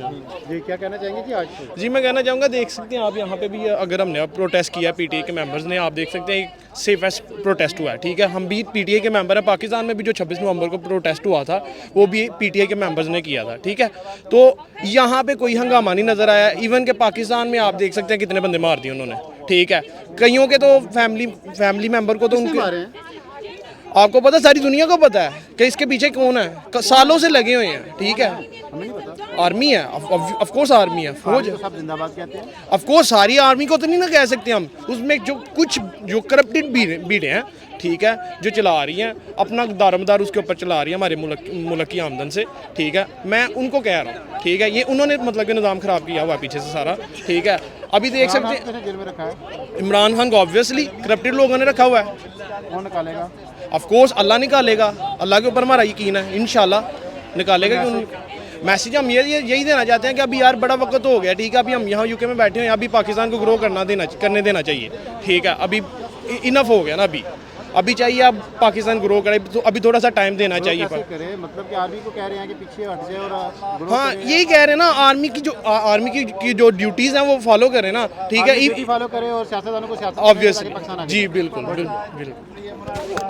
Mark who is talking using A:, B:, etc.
A: जी क्या कहना चाहेंगे जी आज
B: जी मैं कहना चाहूँगा, देख सकते हैं आप यहाँ पे भी, अगर हमने अब प्रोटेस्ट किया पीटीआई के मेंबर्स ने, आप देख सकते हैं एक सेफेस्ट प्रोटेस्ट हुआ है। ठीक है, हम भी पीटीआई के मेंबर हैं। पाकिस्तान में भी जो 26 नवंबर को प्रोटेस्ट हुआ था वो भी पीटीआई के मेंबर्स ने किया था। ठीक है, तो यहाँ पे कोई हंगामा नहीं नज़र आया। इवन के पाकिस्तान में आप देख सकते हैं कितने बंदे मार दिए उन्होंने। ठीक है, कईयों के तो फैमिली मेंबर को तो उनके
A: मारे हैं?
B: आपको पता, सारी दुनिया को पता है कि इसके पीछे कौन है। सालों से लगे हुए हैं। ठीक है,
A: हमें नहीं पता।
B: आर्मी है, ऑफ कोर्स आर्मी है, फौज है।
A: तो सब जिंदाबाद कहते हैं।
B: ऑफ कोर्स सारी आर्मी को तो नहीं ना कह सकते हम, उसमें जो करप्टेड भीड़ें हैं, ठीक है, जो चला रही हैं अपना दारोमदार उसके ऊपर चला रही है हमारे मुल्क की आमदन से। ठीक है, मैं उनको कह रहा हूँ, ठीक है, ये उन्होंने मतलब कि निज़ाम ख़राब किया हुआ पीछे से सारा। ठीक है, अभी देख सकते हैं
A: जेल में रखा है।
B: इमरान खान को ऑब्वियसली करप्टेड लोगों ने रखा हुआ है।
A: कौन निकालेगा?
B: ऑफ कोर्स अल्लाह निकालेगा, अल्लाह के ऊपर हमारा यकीन है, इंशाल्लाह निकालेगा। क्यों मैसेज हम यही देना चाहते हैं कि अभी यार बड़ा वक्त हो गया। ठीक है, अभी हम यहाँ यूके में बैठे हैं, अभी पाकिस्तान को ग्रो करने देना चाहिए। ठीक है, अभी इनफ हो गया ना, अभी चाहिए अब पाकिस्तान ग्रो करे, तो अभी थोड़ा सा टाइम देना चाहिए।
A: करे मतलब कि आर्मी को कह रहे हैं कि पीछे हट जाए और
B: हाँ, यही कह रहे हैं ना, आर्मी की जो ड्यूटीज़ हैं वो फॉलो करें ना। ठीक है,
A: फॉलो करे और सियासतदानों को
B: ऑब्वियसली जी, बिल्कुल बिल्कुल।